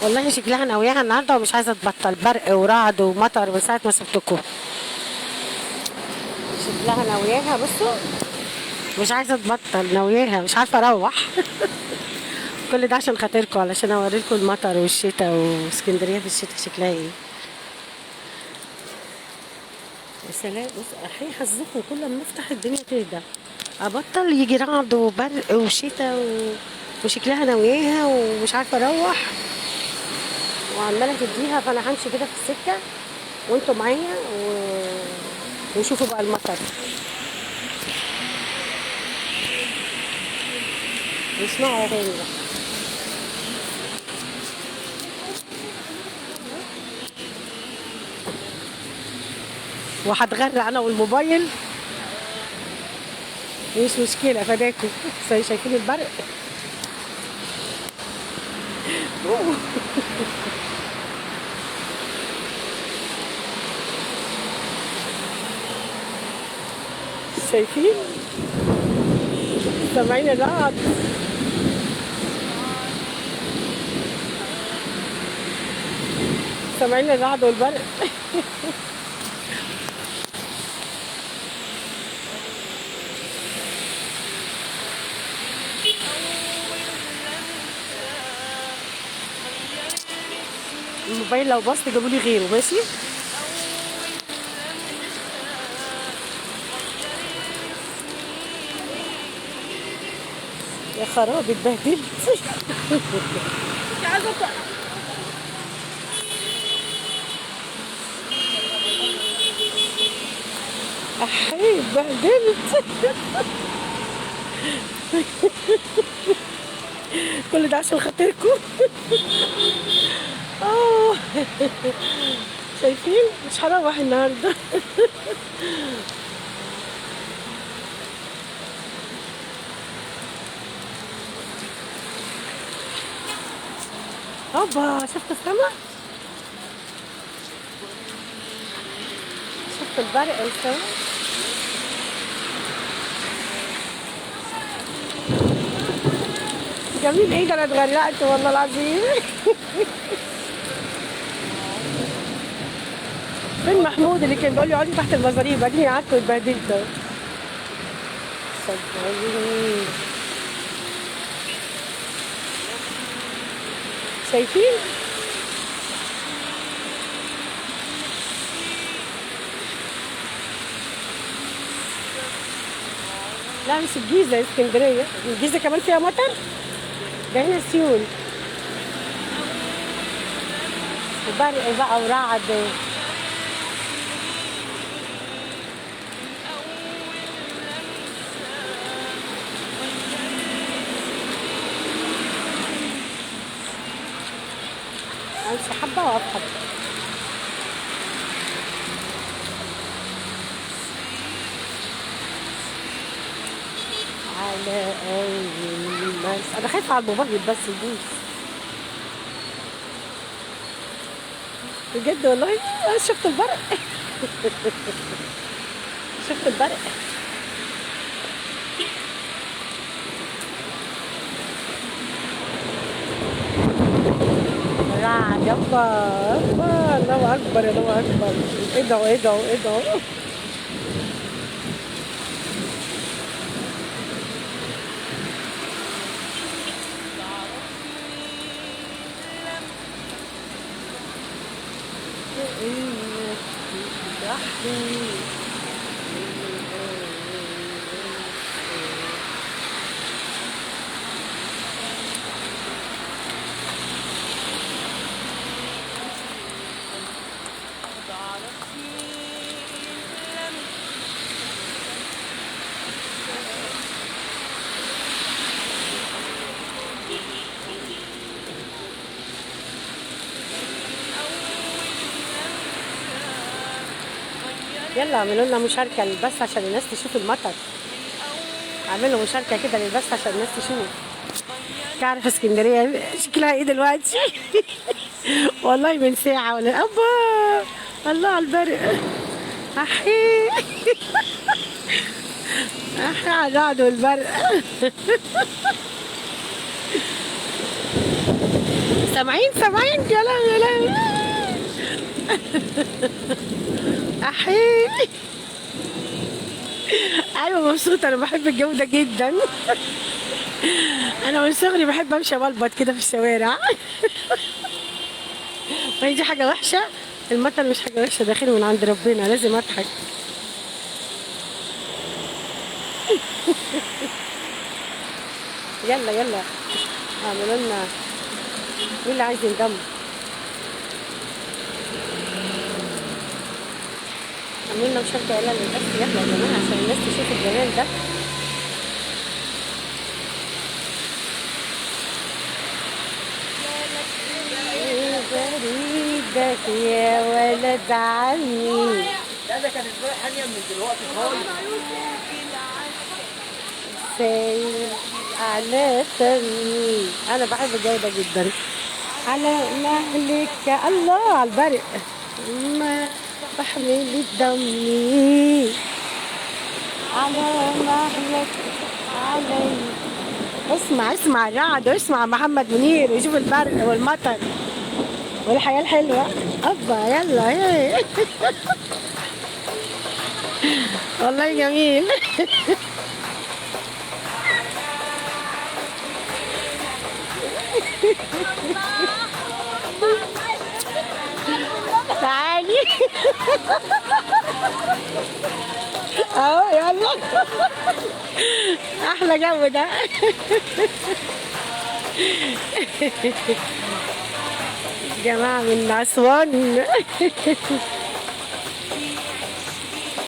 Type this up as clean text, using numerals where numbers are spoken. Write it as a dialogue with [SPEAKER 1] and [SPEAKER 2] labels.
[SPEAKER 1] والله شكلها ناوياها النهارده ومش عايزه تبطل، برق ورعد ومطر من ساعه ما سبتكم. شكلها ناوياها، بصوا مش عايزه تبطل، ناوياها مش عارفه اروح. كل ده عشان خاطركم، علشان اوريكم المطر والشتاء واسكندريه في الشتاء شكلها ايه. يا سلام، بص احيي حظكم كل ما افتح الدنيا تهدى، ابطل يجي رعد وبرق وشتاء وشكلها ناوياها ومش عارفه اروح وعماله تديها. فانا همشي كده في السكه وانتوا معايا ونشوفوا بقى المطر. نسمعوا تاني بقى. وهتغرق انا والموبايل، مش مشكله فداكم. شايفين البرق. شايفين، سامعين الرعد. سامعين الرعد والبرق. الموبايل لو باظ تجيبوا لي غيره، ماشي. يا خراب اتبهدلت. مش عايزه احيي اتبهدلت. كل ده عشان خاطركم. اه شايفين، مش هروح النهارده. هوبا، شفت السما، شفت البرق والسما. جميل ايه ده، انا اتغرقت والله العظيم. فين محمود اللي كان بيقول لي اقعدي تحت المزاريب؟ اديني قعدت واتبهدلت اهو. صدقوني. شايفين؟ لا مش الجيزة، اسكندرية. الجيزة كمان فيها مطر، ده هنا سيول وبرق بقى ورعد. امشي حبة واقف حبة. على أول الناس، أنا خايفة على الموبايل بس يبوظ. بجد والله. شفت البرق. شفت البرق. رعد، يابا يابا، الله أكبر الله أكبر. إيه ده وإيه ده وإيه ده. يلا اعملوا لنا مشاركة للبث عشان الناس تشوف المطر. اعملوا مشاركة كده للبث عشان الناس تشوف. تعرف اسكندرية شكلها ايه دلوقتي. والله من ساعة ولا أبا. الله على البرق. أحي. أحي على الرعد والبرق. سامعين سامعين، يا لهوي يا لهوي. احي. ايوه مبسوطه، انا بحب الجو ده جدا. انا من صغري بحب امشي بلبط كده في الشوارع. وهي دي حاجه وحشه؟ المثل مش حاجه وحشه، داخل من عند ربنا، لازم اضحك. يلا يلا، اعملوا لنا. مين اللي عايز ينضم؟ عملوا لنا مشاركه اعلان بس، يلا يا جماعه عشان الناس تشوف الجمال ده. بريدك يا ولد عمي.
[SPEAKER 2] لا ده كانت بقى حانية من دلوقتي خالص.
[SPEAKER 1] ساير على فمي، انا بحب الجو ده جدا. على مهلك الله على البرق، ما بحمل دمي على مهلك علي. اسمع اسمع الرعد، واسمع محمد منير، وشوف البرق والمطر والحياة الحلوة. أبا يلا هي. والله جميل. تعالي. اهو يلا. احلى جو ده. جماعة من أسوان.